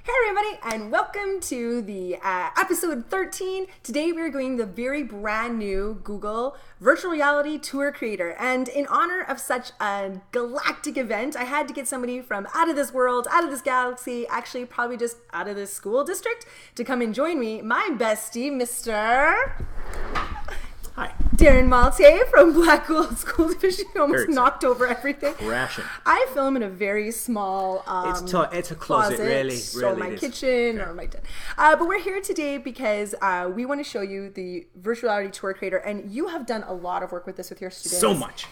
Hey everybody, and welcome to the episode 13. Today we're doing the very brand new Google Virtual Reality Tour Creator. And in honor of such a galactic event, I had to get somebody from out of this world, out of this galaxy, actually probably just out of this school district, to come and join me. My bestie, Mr. Hi. Darren Malte from Black Gold School Division. Almost knocked over everything. Crashing. I film in a very small it's a closet, really. So my kitchen or my den. But we're here today because we want to show you the Virtual Reality Tour Creator, and you have done a lot of work with this with your students.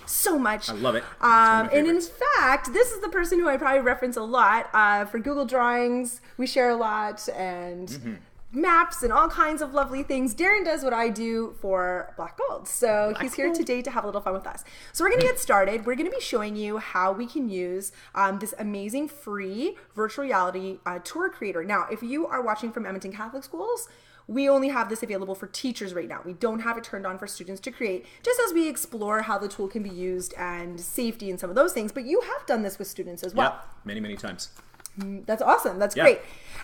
So much. I love it. And in fact, this is the person who I probably reference a lot for Google Drawings. We share a lot, and maps and all kinds of lovely things. Darren does what I do for Black Gold. So he's here today to have a little fun with us. So we're going to get started. We're going to be showing you how we can use this amazing free virtual reality tour creator. Now, if you are watching from Edmonton Catholic Schools, we only have this available for teachers right now. We don't have it turned on for students to create, just as we explore how the tool can be used and safety and some of those things. But you have done this with students as well. Yeah, many times. That's awesome. That's great.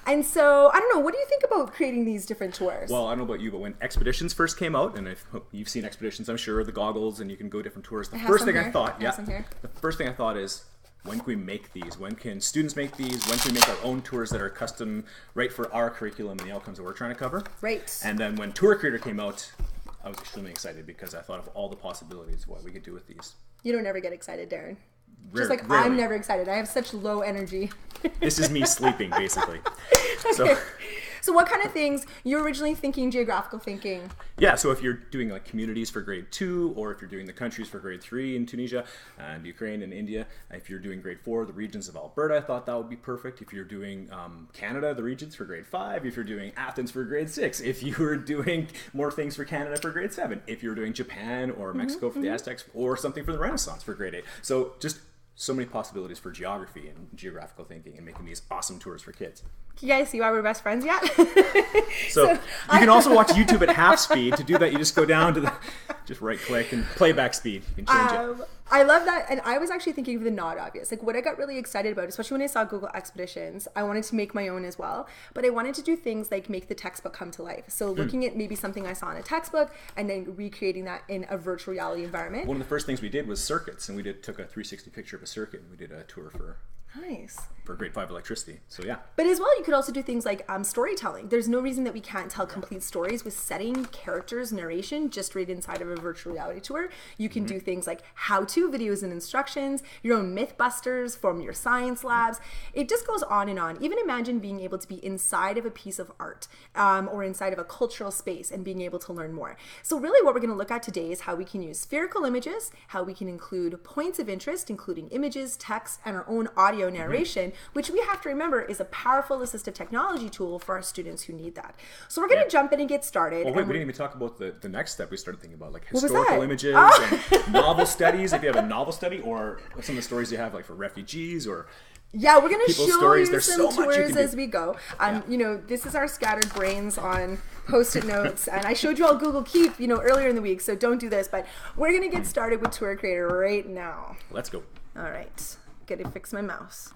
And so, I don't know, what do you think about creating these different tours? Well, I don't know about you, but when Expeditions first came out, and you've seen Expeditions, I'm sure, the goggles, and you can go different tours. The first thing I thought is, when can we make these? When can students make these? When can we make our own tours that are custom, right for our curriculum and the outcomes that we're trying to cover? Right. And then when Tour Creator came out, I was extremely excited because I thought of all the possibilities of what we could do with these. You don't ever get excited, Darren. Rarely. I'm never excited. I have such low energy. This is me sleeping, basically. Okay. So what kind of things, you're originally thinking geographical thinking? Yeah, so if you're doing like communities for grade 2, or if you're doing the countries for grade 3 in Tunisia and Ukraine and India, if you're doing grade 4, the regions of Alberta, I thought that would be perfect. If you're doing Canada, the regions for grade 5, if you're doing Athens for grade 6, if you were doing more things for Canada for grade 7, if you're doing Japan or Mexico for the Aztecs, or something for the Renaissance for grade 8. So just so many possibilities for geography and geographical thinking and making these awesome tours for kids. Can you guys see why we're best friends yet? So you can also watch YouTube at half speed. To do that, you just go down to just right click and playback speed. You can change it. I love that. And I was actually thinking of the not obvious. Like what I got really excited about, especially when I saw Google Expeditions, I wanted to make my own as well. But I wanted to do things like make the textbook come to life. So looking at maybe something I saw in a textbook and then recreating that in a virtual reality environment. One of the first things we did was circuits, and we took a 360 picture of a circuit, and we did a tour for grade 5 electricity. So yeah. But as well, you could also do things like storytelling. There's no reason that we can't tell complete stories with setting, characters, narration just right inside of a virtual reality tour. You can do things like how-to videos and instructions, your own Mythbusters from your science labs. It just goes on and on. Even imagine being able to be inside of a piece of art or inside of a cultural space and being able to learn more. So really what we're going to look at today is how we can use spherical images, how we can include points of interest, including images, text, and our own audio narration, which we have to remember is a powerful assistive technology tool for our students who need that. So we're going to jump in and get started. Well, wait, we didn't even talk about the next step we started thinking about, like historical images and novel studies. If you have a novel study, or some of the stories you have like for refugees or we're going to show stories. you some tours as we go. You know, this is our scattered brains on Post-it notes, and I showed you all Google Keep, earlier in the week, so don't do this, but we're going to get started with Tour Creator right now. Let's go. All right. Gotta fix my mouse.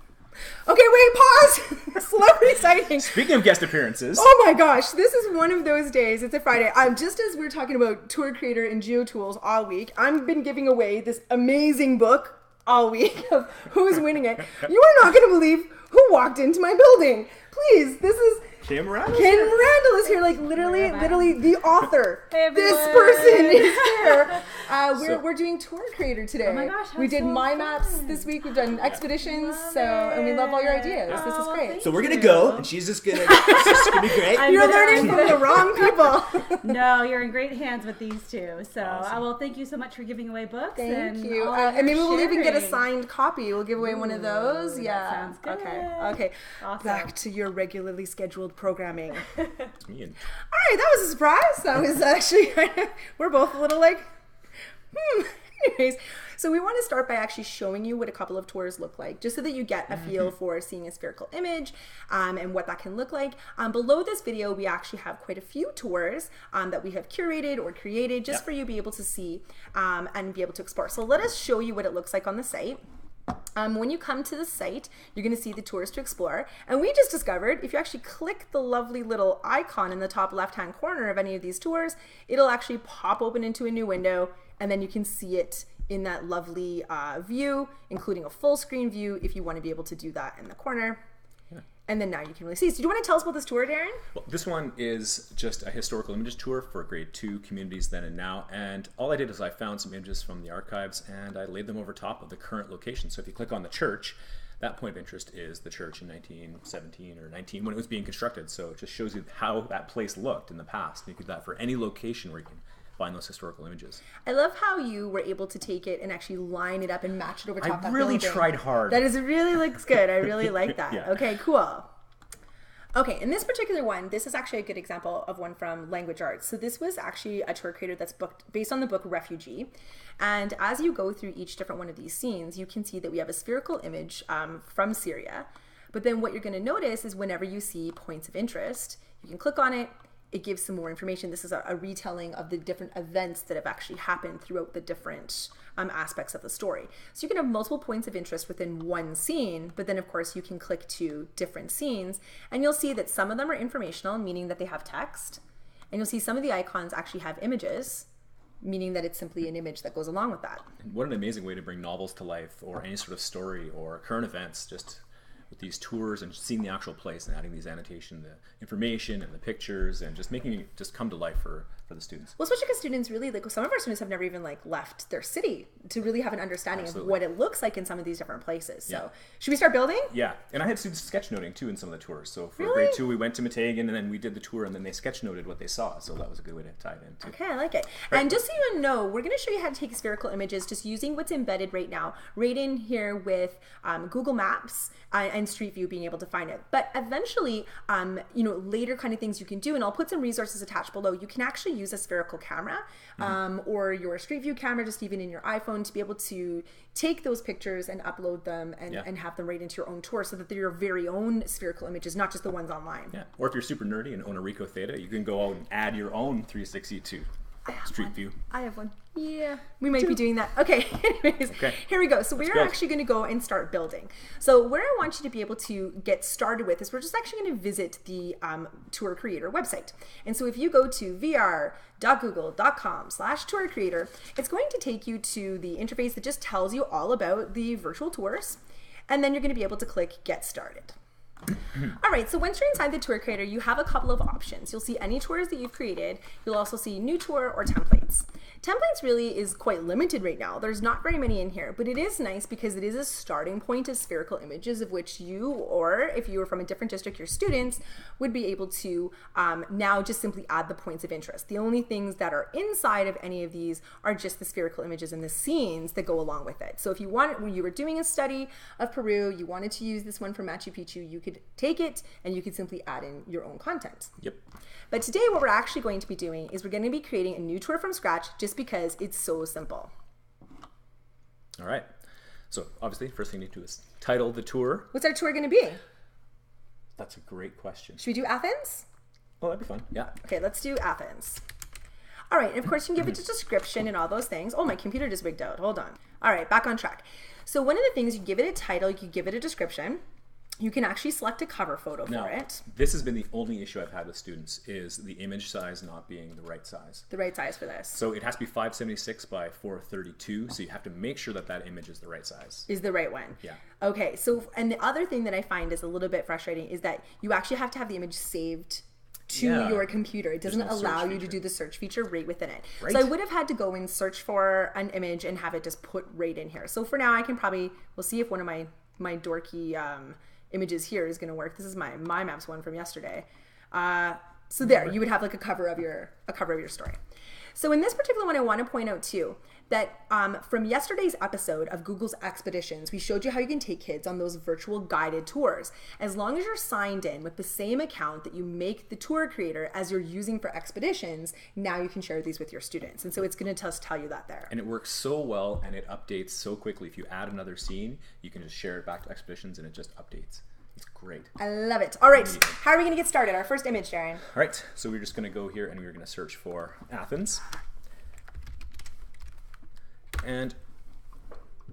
Okay, wait, pause. Celebrity sighting. Speaking of guest appearances. Oh my gosh, this is one of those days. It's a Friday. Just as we're talking about Tour Creator and GeoTools all week, I've been giving away this amazing book all week of who's winning it. You are not going to believe who walked into my building. Please, this is... Kim Randall is here, like literally the author. Hey, this person is here. We're doing Tour Creator today. Oh my gosh, we did mind maps this week. We've done expeditions, and we love all your ideas. This is great. So we're gonna go, and she's just gonna be great. You're learning from the wrong people. No, you're in great hands with these two. So, well, thank you so much for giving away books. Thank you. And maybe we'll even get a signed copy. We'll give away one of those. Yeah. Sounds good. Okay. Awesome. Back to your regularly scheduled programming. It's me. All right, that was a surprise. That was actually, we're both a little like, Anyways, so we want to start by actually showing you what a couple of tours look like, just so that you get a feel for seeing a spherical image and what that can look like. Below this video, we actually have quite a few tours that we have curated or created just for you to be able to see and be able to explore. So let us show you what it looks like on the site. When you come to the site, you're going to see the tours to explore. And we just discovered if you actually click the lovely little icon in the top left-hand corner of any of these tours, it'll actually pop open into a new window, and then you can see it in that lovely view, including a full screen view if you want to be able to do that in the corner. And then now you can really see. So do you want to tell us about this tour, Darren? Well, this one is just a historical images tour for grade 2 communities then and now. And all I did is I found some images from the archives and I laid them over top of the current location. So if you click on the church, that point of interest is the church in 1917 or 19 when it was being constructed. So it just shows you how that place looked in the past. And you could do that for any location where you can find those historical images. I love how you were able to take it and actually line it up and match it over top of that really building. tried hard. That is really looks good. I really like that. Yeah. Okay, cool. Okay, in this particular one, this is actually a good example of one from Language Arts. So this was actually a tour creator that's booked based on the book Refugee. And as you go through each different one of these scenes, you can see that we have a spherical image from Syria. But then what you're going to notice is whenever you see points of interest, you can click on it. It gives some more information. This is a retelling of the different events that have actually happened throughout the different aspects of the story. So you can have multiple points of interest within one scene, but then of course you can click to different scenes and you'll see that some of them are informational, meaning that they have text, and you'll see some of the icons actually have images, meaning that it's simply an image that goes along with that. And what an amazing way to bring novels to life or any sort of story or current events, just with these tours and seeing the actual place and adding these annotation, the information and the pictures and just making it just come to life for the students. Well, especially because students really, like some of our students have never even left their city to really have an understanding of what it looks like in some of these different places. So should we start building? Yeah, and I had students sketchnoting too in some of the tours. So for Really? grade 2, we went to Matagan and then we did the tour and then they sketchnoted what they saw. So that was a good way to tie it in too. Okay, I like it. Right. And just so you know, we're going to show you how to take spherical images just using what's embedded right now, right in here with Google Maps and Street View being able to find it. But eventually, later kind of things you can do, and I'll put some resources attached below. You can actually use a spherical camera or your Street View camera, just even in your iPhone, to be able to take those pictures and upload them and have them right into your own tour so that they're your very own spherical images, not just the ones online. Yeah, or if you're super nerdy and own a Ricoh Theta, you can go out and add your own 360 to Street View. I have one. Yeah, we might be doing that. Okay, anyways, Here we go. So we're actually going to go and start building. So where I want you to be able to get started with is we're just actually going to visit the tour creator website. And so if you go to vr.google.com/tour creator, it's going to take you to the interface that just tells you all about the virtual tours. And then you're going to be able to click Get Started. All right, so once you're inside the tour creator, you have a couple of options. You'll see any tours that you've created. You'll also see new tour or templates. Templates really is quite limited right now. There's not very many in here, but it is nice because it is a starting point of spherical images of which you, or if you were from a different district, your students would be able to now just simply add the points of interest. The only things that are inside of any of these are just the spherical images and the scenes that go along with it. So if you want, when you were doing a study of Peru, you wanted to use this one from Machu Picchu, you could take it and you could simply add in your own content. Yep. But today what we're actually going to be doing is we're going to be creating a new tour from scratch just because it's so simple. All right. So obviously, first thing you need to do is title the tour. What's our tour going to be? That's a great question. Should we do Athens? Oh, that'd be fun. Yeah. Okay, let's do Athens. All right, and of course you can give it a description and all those things. Oh, my computer just wigged out. Hold on. All right, back on track. So one of the things, you give it a title, you give it a description. You can actually select a cover photo for it. This has been the only issue I've had with students is the image size not being the right size. The right size for this. So it has to be 576 by 432. So you have to make sure that that image is the right size. Is the right one. Yeah. Okay, so, and the other thing that I find is a little bit frustrating is that you actually have to have the image saved to your computer. It doesn't allow you to do the search feature right within it. Right. So I would have had to go and search for an image and have it just put right in here. So for now I can probably, we'll see if one of my dorky images here is going to work. This is my Maps one from yesterday. So there, you would have like a cover of your story. So in this particular one, I want to point out too that from yesterday's episode of Google's Expeditions, we showed you how you can take kids on those virtual guided tours. As long as you're signed in with the same account that you make the tour creator as you're using for Expeditions, now you can share these with your students. And so it's going to just tell you that there. And it works so well and it updates so quickly. If you add another scene, you can just share it back to Expeditions and it just updates. It's great. I love it. All right, how are we going to get started? Our first image, Darren. All right, so we're just going to go here and we're going to search for Athens. And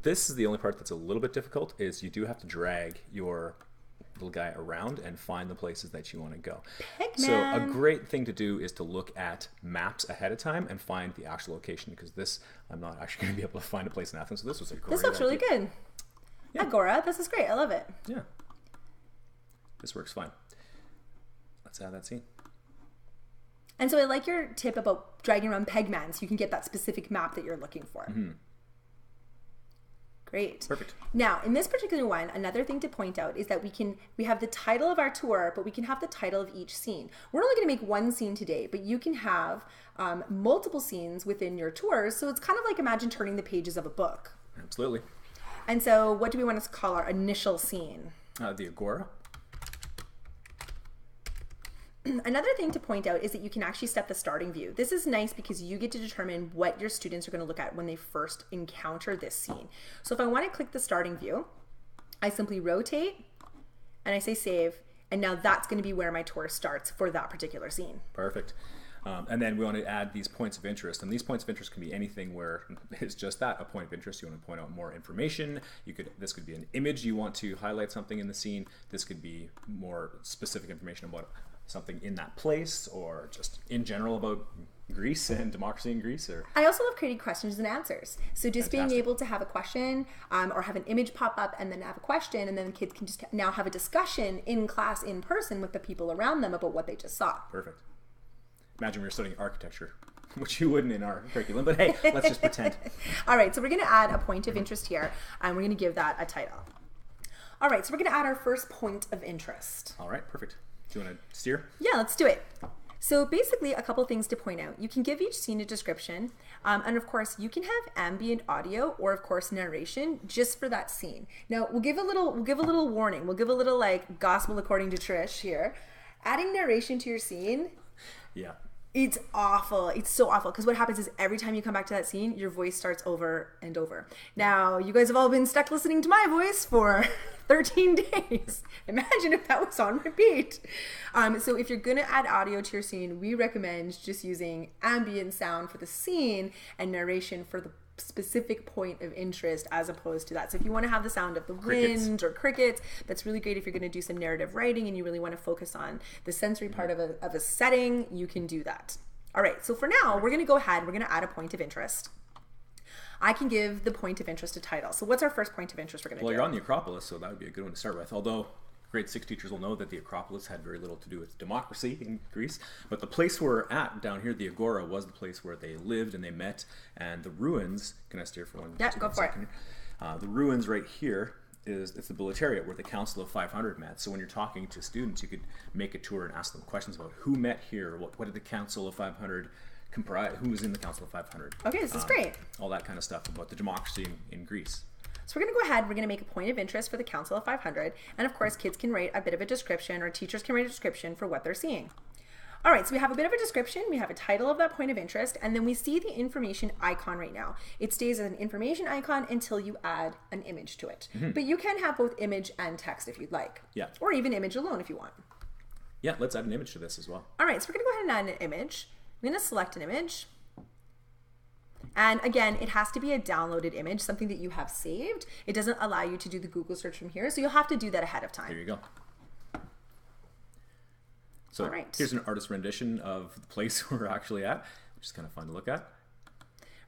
this is the only part that's a little bit difficult, is you do have to drag your little guy around and find the places that you want to go. So a great thing to do is to look at maps ahead of time and find the actual location, because this, I'm not actually going to be able to find a place in Athens. So this was a great This looks really good. Yeah. Agora, this is great. I love it. Yeah. This works fine. Let's add that scene. And so I like your tip about dragging around Pegman so you can get that specific map that you're looking for. Great. Perfect. Now, in this particular one, another thing to point out is that we have the title of our tour, but we can have the title of each scene. We're only going to make one scene today, but you can have multiple scenes within your tours. So it's kind of like, imagine turning the pages of a book. Absolutely. And so what do we want to call our initial scene? The Agora. Another thing to point out is that you can actually set the starting view. This is nice because you get to determine what your students are going to look at when they first encounter this scene. So if I want to click the starting view, I simply rotate and I say save, and now that's going to be where my tour starts for that particular scene. Perfect. And then we want to add these points of interest, and these points of interest can be anything where it's just that, a point of interest. You want to point out more information. This could be an image you want to highlight something in the scene. This could be more specific information about something in that place, or just in general about Greece and democracy in Greece. Or I also love creating questions and answers. So just Fantastic. being able to have a question or have an image pop up and then have a question, and then the kids can just now have a discussion in class in person with the people around them about what they just saw. Perfect. Imagine we were studying architecture, which you wouldn't in our curriculum, but hey, let's just pretend. All right, so we're going to add a point of interest here, and we're going to give that a title. All right, so we're going to add our first point of interest. All right, perfect. Do you want to steer? Yeah, let's do it. So basically, a couple things to point out. You can give each scene a description, and of course, you can have ambient audio or, of course, narration just for that scene. Now, we'll give a little warning. We'll give a little like gospel according to Trish here. Adding narration to your scene. Yeah. It's awful. It's so awful, because what happens is every time you come back to that scene, your voice starts over and over. Now, you guys have all been stuck listening to my voice for 13 days. Imagine if that was on repeat. So if you're going to add audio to your scene, we recommend just using ambient sound for the scene and narration for the specific point of interest as opposed to that. So if you want to have the sound of the wind or crickets, that's really great. If you're going to do some narrative writing and you really want to focus on the sensory part of a setting, you can do that. All right, so for now, we're going to go ahead, we're going to add a point of interest. I can give the point of interest a title. So what's our first point of interest we're going to do? Well, you're on the Acropolis, so that would be a good one to start with. Although grade 6 teachers will know that the Acropolis had very little to do with democracy in Greece. But the place we're at down here, the Agora, was the place where they lived and they met. And the ruins, can I steer for one? Yeah, go for it. The ruins right here it's the Bouleuteriat where the Council of 500 met. So when you're talking to students, you could make a tour and ask them questions about who met here, what did the Council of 500 comprise, who was in the Council of 500. Okay, this is great. All that kind of stuff about the democracy in Greece. So we're going to go ahead, we're going to make a point of interest for the Council of 500, and of course kids can write a bit of a description, or teachers can write a description for what they're seeing. All right, so we have a bit of a description, we have a title of that point of interest, and then we see the information icon right now. It stays as an information icon until you add an image to it. But you can have both image and text if you'd like. Yeah. Or even image alone if you want. Yeah, let's add an image to this as well. All right, so we're going to go ahead and add an image. I'm going to select an image. And again, it has to be a downloaded image, something that you have saved. It doesn't allow you to do the Google search from here, so you'll have to do that ahead of time. There you go. So here's an artist rendition of the place we're actually at, which is kind of fun to look at.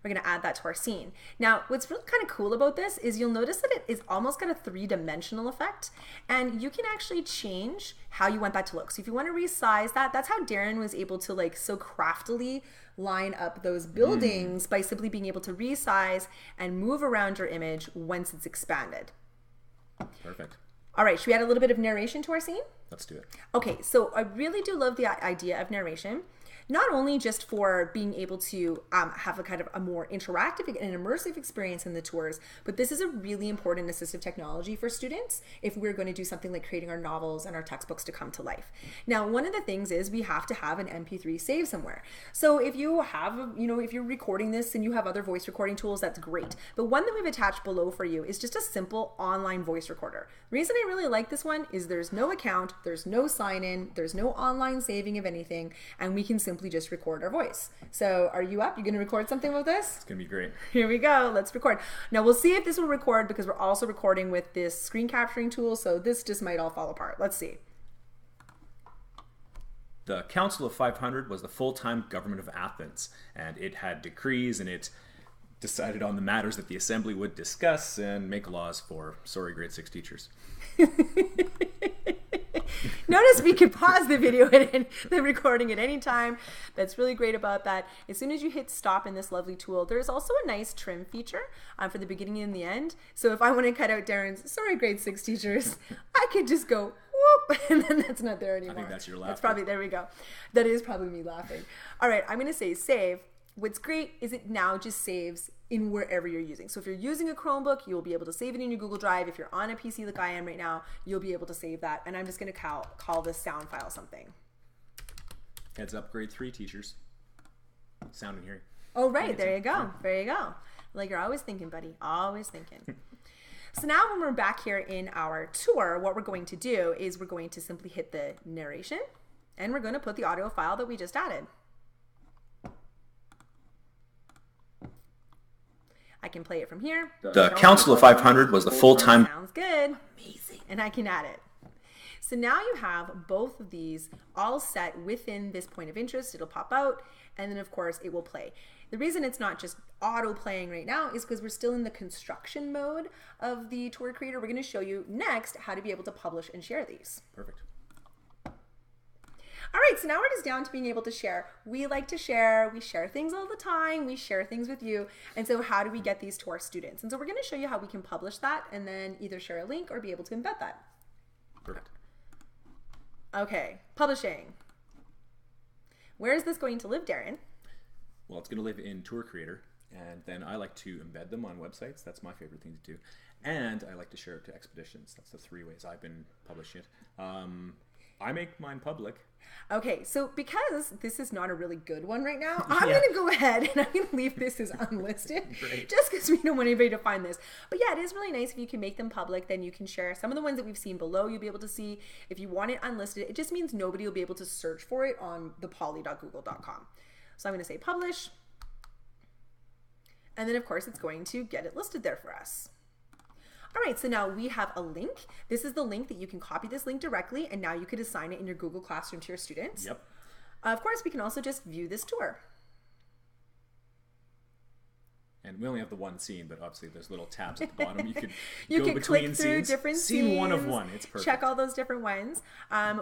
We're going to add that to our scene. Now, what's really kind of cool about this is you'll notice that it is almost got a three-dimensional effect, and you can actually change how you want that to look. So if you want to resize that, that's how Darren was able to like so craftily line up those buildings by simply being able to resize and move around your image once it's expanded. Perfect. All right, should we add a little bit of narration to our scene? Let's do it. Okay, so I really do love the idea of narration. Not only just for being able to have a kind of a more interactive and immersive experience in the tours, but this is a really important assistive technology for students if we're going to do something like creating our novels and our textbooks to come to life. Now, one of the things is we have to have an MP3 saved somewhere. So if you have, if you're recording this and you have other voice recording tools, that's great. But one that we've attached below for you is just a simple online voice recorder. The reason I really like this one is there's no account, there's no sign in, there's no online saving of anything, and we can simply simply just record our voice. So are you up? You going to record something with this? It's going to be great. Here we go. Let's record. Now we'll see if this will record because we're also recording with this screen capturing tool. So this just might all fall apart. Let's see. The Council of 500 was the full-time government of Athens, and it had decrees, and it decided on the matters that the assembly would discuss and make laws for. Sorry, grade 6 teachers. Notice we can pause the video and the recording at any time. That's really great about that. As soon as you hit stop in this lovely tool, there's also a nice trim feature for the beginning and the end. So if I want to cut out Darren's sorry grade 6 teachers, I could just go whoop, and then that's not there anymore. I think that's your laughter. That's probably, there we go. That is probably me laughing. All right, I'm going to say save. What's great is it now just saves in wherever you're using. So if you're using a Chromebook, you'll be able to save it in your Google Drive. If you're on a PC like I am right now, you'll be able to save that. And I'm just going to call this sound file something. Heads up, grade 3 teachers. Sound and hearing. Oh, right. There you go. There you go. Like you're always thinking, buddy. Always thinking. So now when we're back here in our tour, what we're going to do is we're going to simply hit the narration and we're going to put the audio file that we just added. I can play it from here. The Council of 500 was the full-time. Sounds good. Amazing. And I can add it. So now you have both of these all set within this point of interest. It'll pop out, and then of course it will play. The reason it's not just auto playing right now is because we're still in the construction mode of the tour creator. We're going to show you next how to be able to publish and share these. Perfect. All right, so now we're just down to being able to share. We like to share. We share things all the time. We share things with you. And so how do we get these to our students? And so we're going to show you how we can publish that and then either share a link or be able to embed that. Perfect. Okay, publishing. Where is this going to live, Darren? Well, it's going to live in Tour Creator, and then I like to embed them on websites. That's my favorite thing to do. And I like to share it to expeditions. That's the 3 ways I've been publishing it. I make mine public. Okay, so because this is not a really good one right now, I'm going to go ahead and I'm going to leave this as unlisted. Great. Just because we don't want anybody to find this. But yeah, it is really nice if you can make them public, then you can share some of the ones that we've seen below. You'll be able to see. If you want it unlisted, it just means nobody will be able to search for it on thepoly.google.com. So I'm going to say publish. And then of course it's going to get it listed there for us. All right, so now we have a link. This is the link that you can copy this link directly, and now you could assign it in your Google Classroom to your students. Yep. Of course, we can also just view this tour. And we only have the one scene, but obviously there's little tabs at the bottom. You could you go can between click through scenes. different Scene scenes, 1 of 1. It's perfect. Check all those different ones.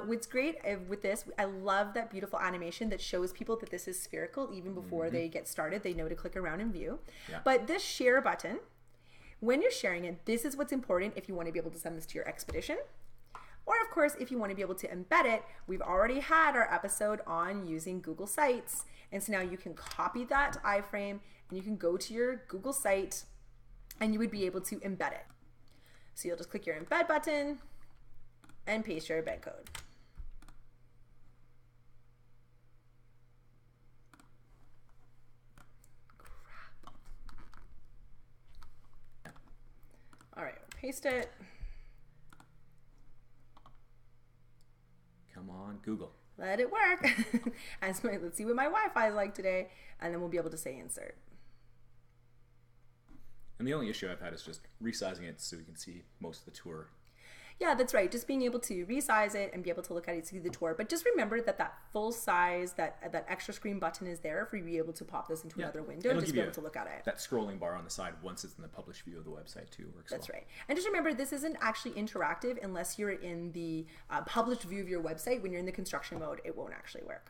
What's great with this, I love that beautiful animation that shows people that this is spherical even before they get started. They know to click around and view. Yeah. But this share button, when you're sharing it, this is what's important if you want to be able to send this to your expedition. Or of course, if you want to be able to embed it, we've already had our episode on using Google Sites. And so now you can copy that iframe and you can go to your Google site and you would be able to embed it. So you'll just click your embed button and paste your embed code. All right, paste it. Come on, Google. Let it work. Let's see what my Wi-Fi is like today, and then we'll be able to say insert. And the only issue I've had is just resizing it so we can see most of the tour. Yeah, that's right. Just being able to resize it and be able to look at it, see the tour. But just remember that that full size, that extra screen button is there for you to be able to pop this into another window and just be able to look at it. That scrolling bar on the side once it's in the published view of the website too works. That's right. And just remember, this isn't actually interactive unless you're in the published view of your website. When you're in the construction mode, it won't actually work.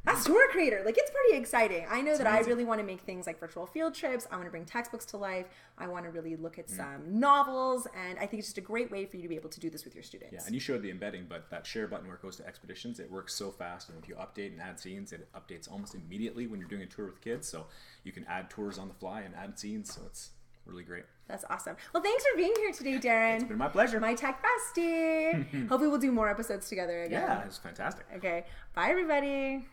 That's Tour Creator. Like, it's pretty exciting. I know that I really want to make things like virtual field trips. I want to bring textbooks to life. I want to really look at some novels. And I think it's just a great way for you to be able to do this with your students. Yeah, and you showed the embedding, but that share button where it goes to expeditions, it works so fast. And if you update and add scenes, it updates almost immediately when you're doing a tour with kids. So you can add tours on the fly and add scenes. So it's really great. That's awesome. Well, thanks for being here today, Darren. It's been my pleasure. My tech bestie. Hopefully we'll do more episodes together again. Yeah, it's fantastic. Okay. Bye, everybody.